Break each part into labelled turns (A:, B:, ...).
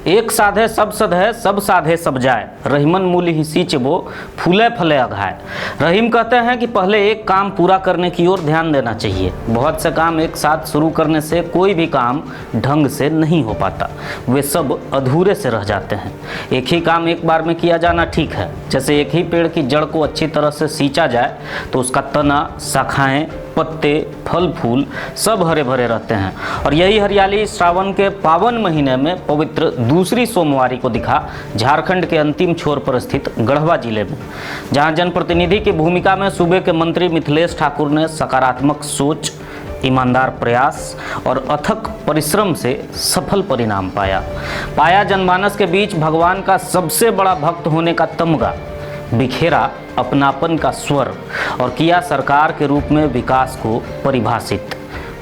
A: एक साधे सब सधे, सब साधे सब जाए, रहीमन मूल ही सींचबो, फूले फले अघाए। रहीम कहते हैं कि पहले एक काम पूरा करने की ओर ध्यान देना चाहिए। बहुत से काम एक साथ शुरू करने से कोई भी काम ढंग से नहीं हो पाता, वे सब अधूरे से रह जाते हैं। एक ही काम एक बार में किया जाना ठीक है। जैसे एक ही पेड़ की जड़ को अच्छी तरह से सींचा जाए तो उसका तना, शाखाएं, पत्ते, फल फूल सब हरे भरे रहते हैं। और यही हरियाली श्रावण के पावन महीने में पवित्र दूसरी सोमवारी को दिखा झारखंड के अंतिम छोर पर स्थित गढ़वा जिले में, जहां जनप्रतिनिधि की भूमिका में सूबे के मंत्री मिथिलेश ठाकुर ने सकारात्मक सोच, ईमानदार प्रयास और अथक परिश्रम से सफल परिणाम पाया। जनमानस के बीच भगवान का सबसे बड़ा भक्त होने का तमगा बिखेरा, अपनापन का स्वर और किया सरकार के रूप में विकास को परिभाषित।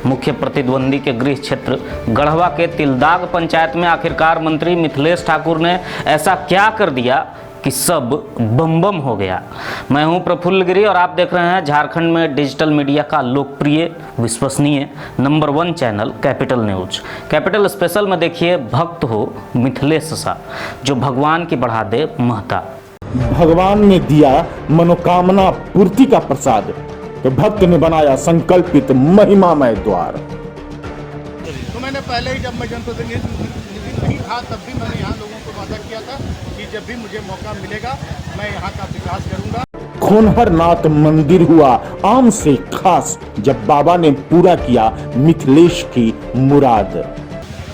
A: मुख्य प्रतिद्वंदी के गृह क्षेत्र गढ़वा के तिलदाग पंचायत में आखिरकार मंत्री मिथिलेश ठाकुर ने ऐसा क्या कर दिया कि सब बम बम हो गया। मैं हूं प्रफुल्ल गिरी और आप देख रहे हैं झारखंड में डिजिटल मीडिया का लोकप्रिय, विश्वसनीय number 1 channel capital news. Capital special में देखिए भक्त हो मिथिलेश सा, जो भगवान की बढ़ा दे महता।
B: भगवान ने दिया मनोकामना पूर्ति का प्रसाद, तो भक्त ने बनाया संकल्पित महिमामय द्वार।
C: तो मैंने पहले ही जब मैं जनप्रतिनिधि नहीं था तब भी मैंने यहाँ लोगों को वादा किया था कि जब भी मुझे मौका मिलेगा मैं यहाँ का विकास करूँगा।
B: खोनहरनाथ मंदिर हुआ आम से खास जब बाबा ने पूरा किया मिथिलेश की मुराद।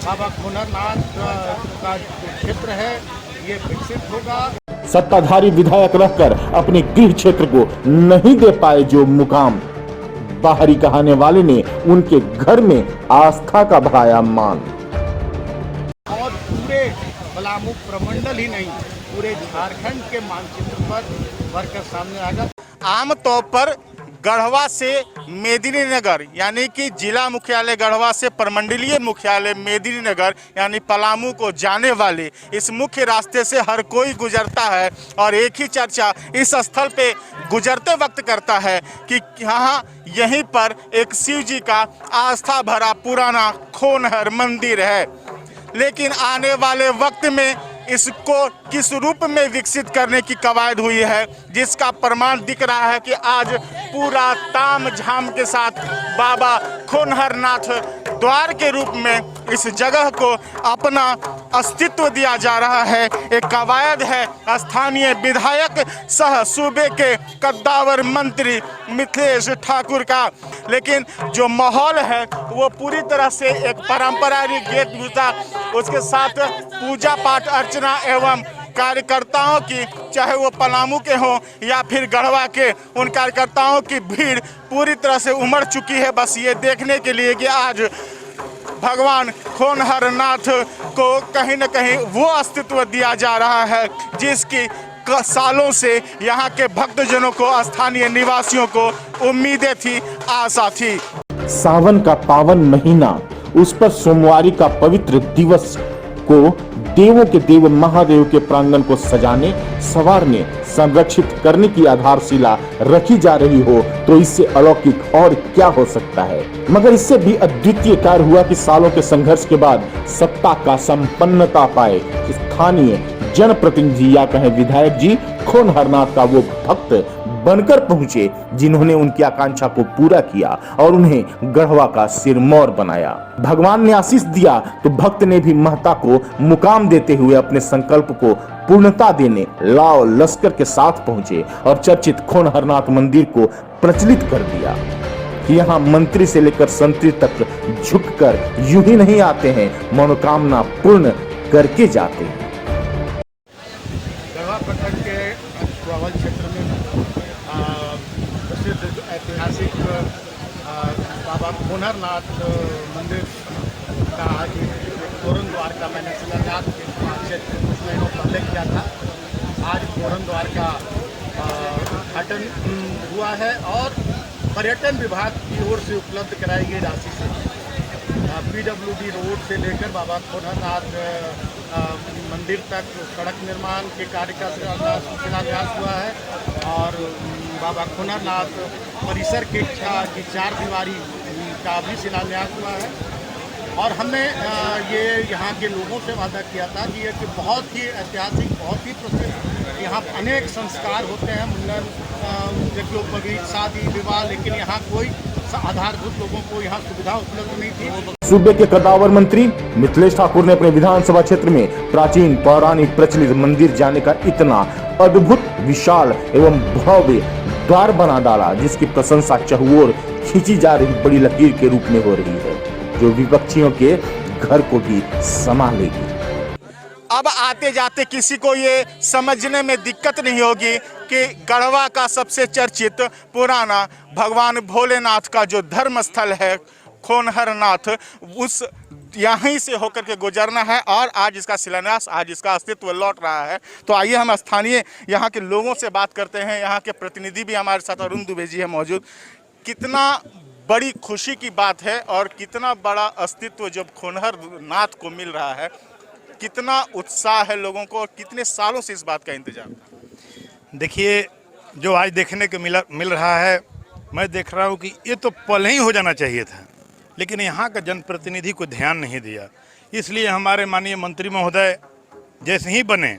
C: बाबा खोनहरनाथ का क्षेत्र है ये विकसित होगा।
B: सत्ताधारी विधायक रहकर अपने गृह क्षेत्र को नहीं दे पाए जो मुकाम, बाहरी कहने वाले ने उनके घर में आस्था का बढ़ाया मान।
C: और पूरे पलामू प्रमंडल ही नहीं, पूरे झारखंड के मानचित्र पर भरकर सामने आएगा। आमतौर पर गढ़वा से मेदिनीनगर यानी कि जिला मुख्यालय गढ़वा से प्रमंडलीय मुख्यालय मेदिनीनगर यानी पलामू को जाने वाले इस मुख्य रास्ते से हर कोई गुजरता है और एक ही चर्चा इस स्थल पे गुजरते वक्त करता है कि यहाँ यहीं पर एक शिव जी का आस्था भरा पुराना खोनहर मंदिर है। लेकिन आने वाले वक्त में इसको किस रूप में विकसित करने की कवायद हुई है, जिसका प्रमाण दिख रहा है कि आज पूरा ताम झाम के साथ बाबा खोनहरनाथ द्वार के रूप में इस जगह को अपना अस्तित्व दिया जा रहा है। एक कवायद है स्थानीय विधायक सह सूबे के कद्दावर मंत्री मिथिलेश ठाकुर का। लेकिन जो माहौल है वो पूरी तरह से एक पारंपरिक वेशभूषा, उसके साथ पूजा पाठ अर्चना एवं कार्यकर्ताओं की, चाहे वो पलामू के हों या फिर गढ़वा के, उन कार्यकर्ताओं की भीड़ पूरी तरह से उमड़ चुकी है बस ये देखने के लिए कि आज भगवान खोनहरनाथ को कहीं न कहीं वो अस्तित्व दिया जा रहा है जिसकी सालों से यहाँ के भक्तजनों को, स्थानीय निवासियों को उम्मीदें थी, आशा थी।
B: सावन का पावन महीना, उस पर सोमवारी का पवित्र दिवस को देवों के देव महादेव के प्रांगण को सजाने, संवारने, संरक्षित करने की आधारशिला रखी जा रही हो तो इससे अलौकिक और क्या हो सकता है। मगर इससे भी अद्वितीय कार्य हुआ कि सालों के संघर्ष के बाद सत्ता का संपन्नता पाए स्थानीय जनप्रतिनिधि या कहें विधायक जी खोनहरनाथ का वो भक्त बनकर पहुंचे जिन्होंने उनकी आकांक्षा को पूरा किया और उन्हें गढ़वा का सिरमौर बनाया। भगवान ने आशीष दिया तो भक्त ने भी महता को मुकाम देते हुए अपने संकल्प को पूर्णता देने लाओ लश्कर के साथ पहुंचे और चर्चित खोनहरनाथ मंदिर को प्रचलित कर दिया। यहाँ मंत्री से लेकर संतरी तक झुककर यूं ही नहीं आते हैं, मनोकामना पूर्ण करके जाते हैं।
C: गढ़वा प्रखंड के ग्वावल क्षेत्र में प्रसिद्ध ऐतिहासिक बाबा खोनहरनाथ मंदिर का आज तोरण द्वार का मैंने शिलान्यास कुछ महीनों पहले किया था। आज तोरण द्वार का उद्घाटन हुआ है और पर्यटन विभाग की ओर से उपलब्ध कराई गई राशि से PWD रोड से लेकर बाबा खोनहरनाथ मंदिर तक सड़क निर्माण के कार्य का शिलान्यास हुआ है और बाबा खोनहरनाथ परिसर की 4 दीवारी का भी शिलान्यास हुआ है और हमने ये यहाँ के लोगों से वादा किया था कि ये कि बहुत ही ऐतिहासिक, बहुत ही प्रसिद्ध यहाँ अनेक संस्कार होते हैं, मुंडन, देखिए बगीच, शादी, विवाह, लेकिन यहाँ कोई आधारभूत लोगों को यहाँ सुविधा उपलब्ध नहीं थी।
B: सूबे के कद्दावर मंत्री मिथिलेश ठाकुर ने अपने विधानसभा क्षेत्र में प्राचीन पौराणिक प्रचलित मंदिर जाने का इतना अद्भुत, विशाल एवं भव्य द्वार बना डाला, जिसकी प्रशंसा चहुओर खींची जा रही बड़ी लकीर के रूप में हो रही है, जो विपक्षियों के घर को भी समा लेगी।
C: अब आते जाते किसी को ये समझने में दिक्कत नहीं होगी कि गढ़वा का सबसे चर्चित पुराना भगवान भोलेनाथ का जो धर्म स्थल है खोनहरनाथ, उस यहीं से होकर के गुजरना है और आज इसका शिलान्यास, आज इसका अस्तित्व लौट रहा है। तो आइए हम स्थानीय यहाँ के लोगों से बात करते हैं। यहाँ के प्रतिनिधि भी हमारे साथ अरुण दुबे जी है मौजूद। कितना बड़ी खुशी की बात है और कितना बड़ा अस्तित्व जब खोनहरनाथ को मिल रहा है, कितना उत्साह है लोगों को और कितने सालों से इस बात का इंतजार।
D: देखिए, जो आज देखने को मिल रहा है, मैं देख रहा हूँ कि ये तो पहले ही हो जाना चाहिए था, लेकिन यहाँ का जनप्रतिनिधि को ध्यान नहीं दिया। इसलिए हमारे माननीय मंत्री महोदय जैसे ही बने,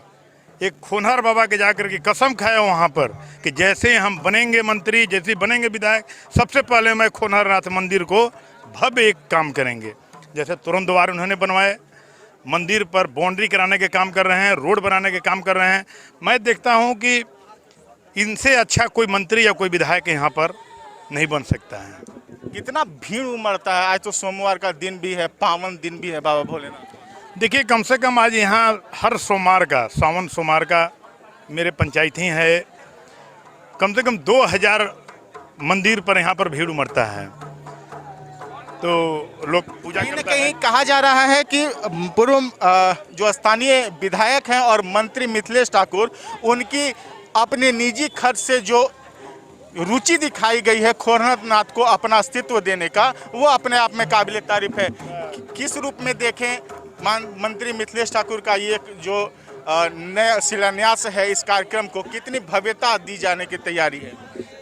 D: एक खोनहर बाबा के जाकर के कसम खाया वहाँ पर कि जैसे हम बनेंगे मंत्री, जैसे बनेंगे विधायक, सबसे पहले मैं खोनहरनाथ मंदिर को भव्य एक काम करेंगे। जैसे तुरंत द्वार उन्होंने बनवाए, मंदिर पर बाउंड्री कराने के काम कर रहे हैं, रोड बनाने के काम कर रहे हैं। मैं देखता हूँ कि इनसे अच्छा कोई मंत्री या कोई विधायक यहाँ पर नहीं बन सकता है।
C: कितना भीड़ उमड़ता है। आज तो सोमवार का दिन भी है, पावन दिन भी है बाबा भोलेनाथ।
D: देखिए, कम से कम आज यहाँ हर सोमवार का, सावन सोमवार का मेरे पंचायत ही है, कम से कम 2000 मंदिर पर यहाँ पर भीड़ उमड़ता है। तो लोग पूजा
C: कहीं न कहीं कहा जा रहा है कि पूर्व जो स्थानीय विधायक हैं और मंत्री मिथिलेश ठाकुर, उनकी अपने निजी खर्च से जो रुचि दिखाई गई है खोनहरनाथ को अपना अस्तित्व देने का, वो अपने आप में काबिल तारीफ है। किस रूप में देखें मंत्री मिथिलेश ठाकुर का ये जो नया शिलान्यास है इस कार्यक्रम को, कितनी भव्यता दी जाने की तैयारी है?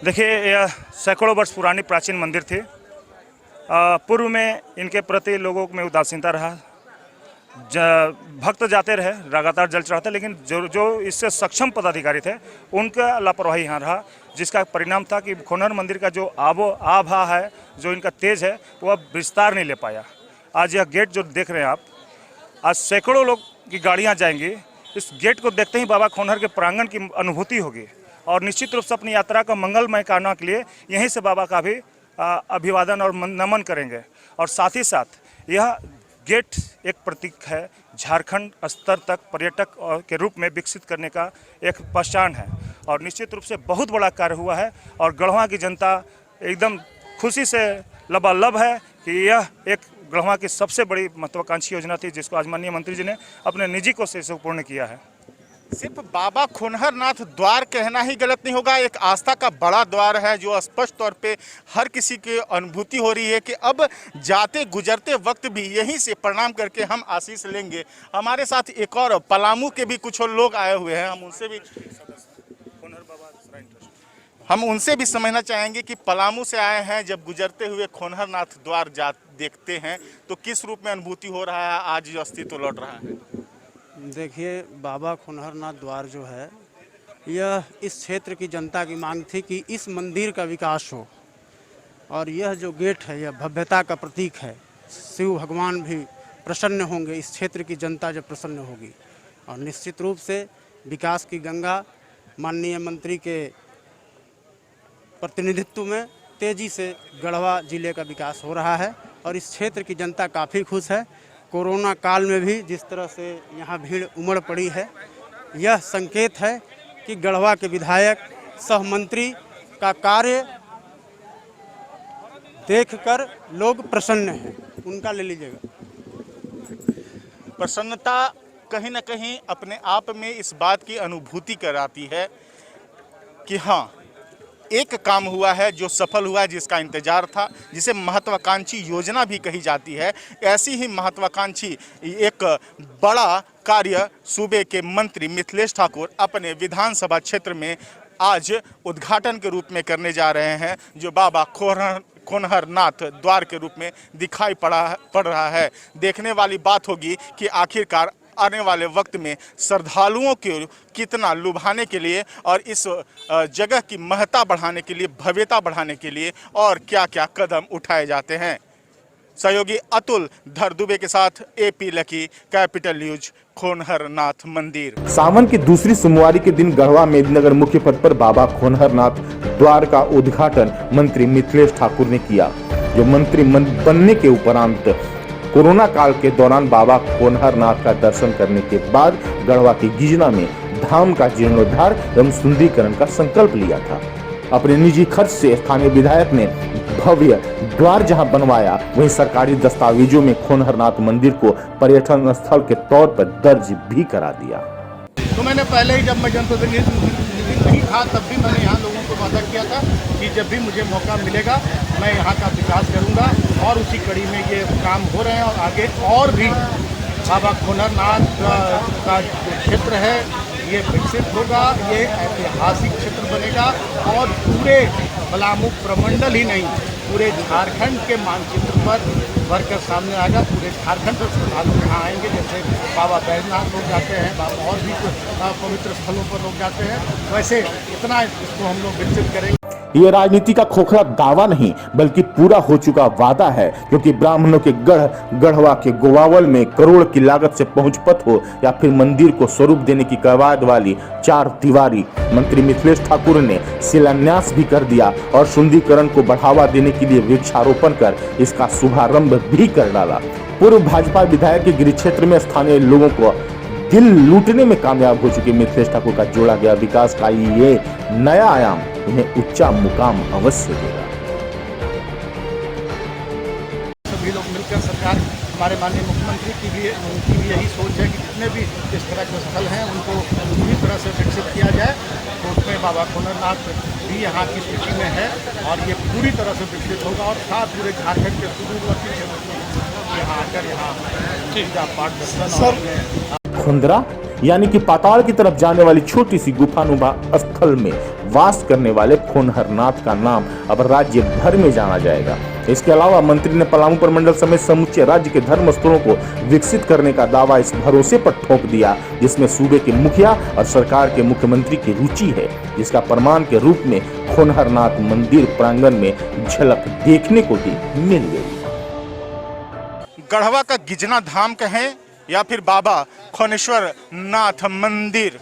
E: देखिए, यह सैकड़ों वर्ष पुरानी प्राचीन मंदिर थी। पूर्व में इनके प्रति लोगों में उदासीनता रहा, भक्त जाते रहे, लगातार जल चढ़ाते, लेकिन जो इससे सक्षम पदाधिकारी थे उनका लापरवाही यहाँ रहा, जिसका परिणाम था कि खोनहर मंदिर का जो आभा है, जो इनका तेज है, वो अब विस्तार नहीं ले पाया। आज यह गेट जो देख रहे हैं आप, आज सैकड़ों लोग की गाड़ियाँ जाएंगी। इस गेट को देखते ही बाबा खोनहर के प्रांगण की अनुभूति होगी और निश्चित रूप से अपनी यात्रा का मंगलमय करने के लिए यहीं से बाबा का भी अभिवादन और नमन करेंगे। और साथ ही साथ यह गेट एक प्रतीक है, झारखंड स्तर तक पर्यटक के रूप में विकसित करने का एक पहचान है और निश्चित रूप से बहुत बड़ा कार्य हुआ है। और गढ़वा की जनता एकदम खुशी से लबालब है कि यह एक गढ़वा की सबसे बड़ी महत्वाकांक्षी योजना थी, जिसको आज माननीय मंत्री जी ने अपने निजी कोशिश से पूर्ण किया है।
C: सिर्फ बाबा खोनहरनाथ द्वार कहना ही गलत नहीं होगा, एक आस्था का बड़ा द्वार है जो स्पष्ट तौर पे हर किसी की अनुभूति हो रही है कि अब जाते गुजरते वक्त भी यहीं से प्रणाम करके हम आशीष लेंगे। हमारे साथ एक और पलामू के भी कुछ और लोग आए हुए हैं, हम उनसे भी समझना चाहेंगे कि पलामू से आए हैं, जब गुजरते हुए खोनहरनाथ द्वार देखते हैं तो किस रूप में अनुभूति हो रहा है, आज जो अस्तित्व लौट रहा है?
F: देखिए, बाबा खोनहरनाथ द्वार जो है, यह इस क्षेत्र की जनता की मांग थी कि इस मंदिर का विकास हो और यह जो गेट है यह भव्यता का प्रतीक है। शिव भगवान भी प्रसन्न होंगे, इस क्षेत्र की जनता जब प्रसन्न होगी। और निश्चित रूप से विकास की गंगा माननीय मंत्री के प्रतिनिधित्व में तेज़ी से गढ़वा जिले का विकास हो रहा है और इस क्षेत्र की जनता काफ़ी खुश है। कोरोना काल में भी जिस तरह से यहाँ भीड़ उमड़ पड़ी है, यह संकेत है कि गढ़वा के विधायक सह मंत्री का कार्य देखकर लोग प्रसन्न हैं। उनका ले लीजिएगा।
C: प्रसन्नता कहीं ना कहीं अपने आप में इस बात की अनुभूति कराती है कि हाँ, एक काम हुआ है जो सफल हुआ है, जिसका इंतजार था, जिसे महत्वाकांक्षी योजना भी कही जाती है। ऐसी ही महत्वाकांक्षी एक बड़ा कार्य सूबे के मंत्री मिथिलेश ठाकुर अपने विधानसभा क्षेत्र में आज उद्घाटन के रूप में करने जा रहे हैं, जो बाबा खोनहरनाथ द्वार के रूप में दिखाई पड़ रहा है। देखने वाली बात होगी कि आखिरकार आने वाले वक्त में श्रद्धालुओं को कितना लुभाने के लिए और इस जगह की महत्ता बढ़ाने के लिए, भव्यता बढ़ाने के लिए और क्या क्या कदम उठाए जाते हैं। सहयोगी अतुल धरदुबे के साथ एपी लकी, कैपिटल न्यूज, खोनहरनाथ मंदिर।
B: सावन की दूसरी सोमवारी के दिन गढ़वा मेदिनीनगर मुख्य पथ पर बाबा खोनहरनाथ द्वार का उद्घाटन मंत्री मिथिलेश ठाकुर ने किया, जो मंत्री बनने के उपरांत कोरोना काल के दौरान बाबा खोनहरनाथ का दर्शन करने के बाद गढ़वा के गिजना में धाम का जीर्णोद्धार एवं सुंदरीकरण का संकल्प लिया था। अपने निजी खर्च से स्थानीय विधायक ने भव्य द्वार जहां बनवाया, वहीं सरकारी दस्तावेजों में खोनहरनाथ मंदिर को पर्यटन स्थल के तौर पर दर्ज भी करा दिया।
C: तो मैंने पहले ही, जब मैं जनप्रतिनिधि नहीं था, तब भी मैंने यहाँ लोगों को वादा किया था कि जब भी मुझे मौका मिलेगा मैं यहाँ का विकास करूँगा, और उसी कड़ी में ये काम हो रहे हैं। और आगे और भी बाबा खोनहरनाथ का जो क्षेत्र है ये विकसित होगा, ये ऐतिहासिक क्षेत्र बनेगा और पूरे पलामू प्रमंडल ही नहीं, पूरे झारखंड के मानचित्र पर भर कर सामने आएगा। पूरे झारखंड से श्रद्धालु यहाँ आएंगे, जैसे बाबा बैजनाथ लोग जाते हैं, बाबा और भी पवित्र स्थलों पर लोग जाते हैं, वैसे इतना इसको हम लोग विकसित करेंगे।
B: ये राजनीति का खोखला दावा नहीं बल्कि पूरा हो चुका वादा है, क्योंकि ब्राह्मणों के गढ़वा के गोवावल में करोड़ की लागत से पहुंच पथ हो या फिर मंदिर को स्वरूप देने की कवायद वाली 4 दीवारी मंत्री मिथिलेश ठाकुर ने शिलान्यास भी कर दिया और सुंदरीकरण को बढ़ावा देने के लिए वृक्षारोपण कर इसका शुभारंभ भी कर डाला। पूर्व भाजपा विधायक के गृह क्षेत्र में स्थानीय लोगों को दिल लूटने में कामयाब हो चुके मिथिलेश ठाकुर का जोड़ा गया विकास का ये नया आयाम उन्हें उच्चा मुकाम अवश्य देगा।
C: सभी लोग मिलकर सरकार, हमारे माननीय मुख्यमंत्री की भी उनकी भी यही सोच है कि जितने भी इस तरह के स्थल हैं उनको पूरी तरह से विकसित किया जाए। तो उसमें बाबा खोनहरनाथ भी यहाँ की सूची में है और ये पूरी तरह से विकसित होगा और साथ पूरे झारखंड के सुदूरवर्ती क्षेत्र में यहाँ आकर यहाँ पूजा पाठ दर्शन।
B: खुंदरा यानी कि पाताल की तरफ जाने वाली छोटी सी गुफानुमा स्थल में वास करने वाले खोनहरनाथ का नाम अब राज्य भर में जाना जाएगा। इसके अलावा मंत्री ने पलामू प्रमंडल समेत समूचे राज्य के धर्म स्थलों को विकसित करने का दावा इस भरोसे पर ठोक दिया, जिसमें सूबे के मुखिया और सरकार के मुख्यमंत्री की रुचि है, जिसका प्रमाण के रूप में खोनहरनाथ मंदिर प्रांगण में झलक देखने को भी मिल गई।
C: गढ़वा का गिजना धाम कहें या फिर बाबा खोनेश्वर नाथ मंदिर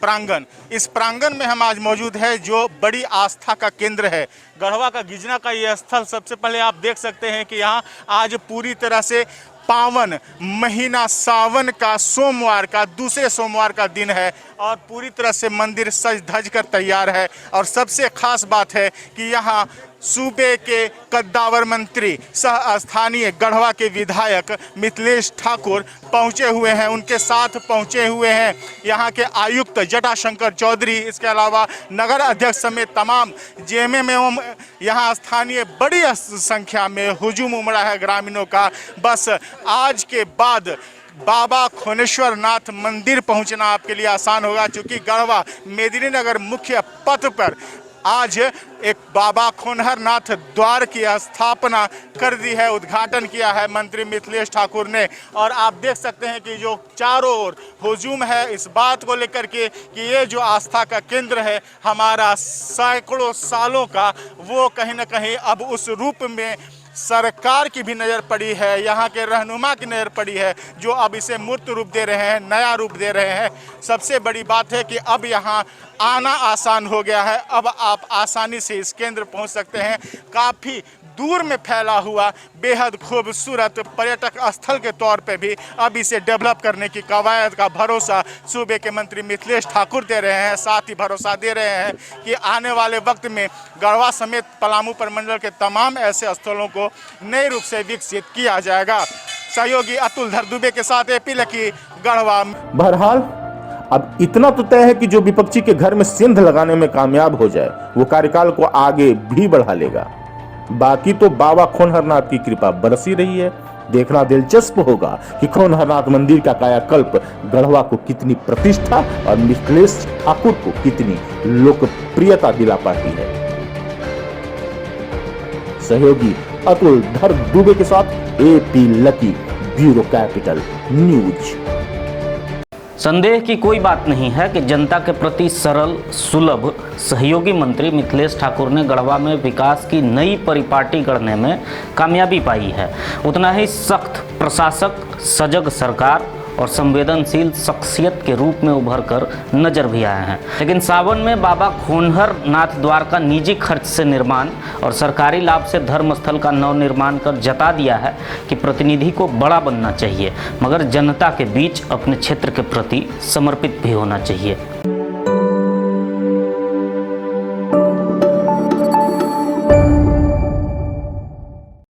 C: प्रांगण, इस प्रांगण में हम आज मौजूद है जो बड़ी आस्था का केंद्र है। गढ़वा का गिजना का यह स्थल, सबसे पहले आप देख सकते हैं कि यहाँ आज पूरी तरह से पावन महीना सावन का सोमवार का दूसरे सोमवार का दिन है और पूरी तरह से मंदिर सज धज कर तैयार है। और सबसे खास बात है कि यहाँ सूबे के कद्दावर मंत्री सह स्थानीय गढ़वा के विधायक मिथिलेश ठाकुर पहुँचे हुए हैं, उनके साथ पहुँचे हुए हैं यहाँ के आयुक्त जटाशंकर चौधरी, इसके अलावा नगर अध्यक्ष समेत तमाम जेएमएम एवं यहाँ स्थानीय बड़ी संख्या में हुजूम उमड़ा है ग्रामीणों का। बस आज के बाद बाबा खोनेश्वर नाथ मंदिर पहुंचना आपके लिए आसान होगा, क्योंकि गढ़वा मेदिनीनगर मुख्य पथ पर आज एक बाबा खोनहरनाथ द्वार की स्थापना कर दी है, उद्घाटन किया है मंत्री मिथिलेश ठाकुर ने। और आप देख सकते हैं कि जो चारों ओर हुजूम है इस बात को लेकर के कि ये जो आस्था का केंद्र है हमारा सैकड़ों सालों का, वो कहीं ना कहीं अब उस रूप में सरकार की भी नज़र पड़ी है, यहाँ के रहनुमा की नज़र पड़ी है, जो अब इसे मूर्त रूप दे रहे हैं, नया रूप दे रहे हैं। सबसे बड़ी बात है कि अब यहाँ आना आसान हो गया है, अब आप आसानी से इस केंद्र पहुँच सकते हैं। काफ़ी दूर में फैला हुआ बेहद खूबसूरत पर्यटक स्थल के तौर पे भी अब इसे डेवलप करने की कवायद का भरोसा सूबे के मंत्री मिथिलेश ठाकुर दे रहे हैं। साथ ही भरोसा दे रहे हैं कि आने वाले वक्त में गढ़वा समेत पलामू प्रमंडल के तमाम ऐसे स्थलों को नए रूप से विकसित किया जाएगा। सहयोगी अतुल धरदुबे के साथ एपी लकी, गढ़वा।
B: बहरहाल अब इतना तो तय है कि जो विपक्षी के घर में सिंध लगाने में कामयाब हो जाए वो कार्यकाल को आगे भी बढ़ा लेगा। बाकी तो बाबा खोनहरनाथ की कृपा बरसी रही है। देखना दिलचस्प होगा कि खोनहरनाथ मंदिर का कायाकल्प गढ़वा को कितनी प्रतिष्ठा और मिथिलेश ठाकुर को कितनी लोकप्रियता दिला पाती है। सहयोगी अतुल धर दुबे के साथ AP lucky, bureau capital news.
A: संदेह की कोई बात नहीं है कि जनता के प्रति सरल सुलभ सहयोगी मंत्री मिथिलेश ठाकुर ने गढ़वा में विकास की नई परिपाटी गढ़ने में कामयाबी पाई है। उतना ही सख्त प्रशासक, सजग सरकार और संवेदनशील शख्सियत के रूप में उभर कर नजर भी आए हैं। लेकिन सावन में बाबा खोनहर नाथ द्वार का निजी खर्च से निर्माण और सरकारी लाभ से धर्मस्थल का नवनिर्माण कर जता दिया है कि प्रतिनिधि को बड़ा बनना चाहिए, मगर जनता के बीच अपने क्षेत्र के प्रति समर्पित भी होना चाहिए।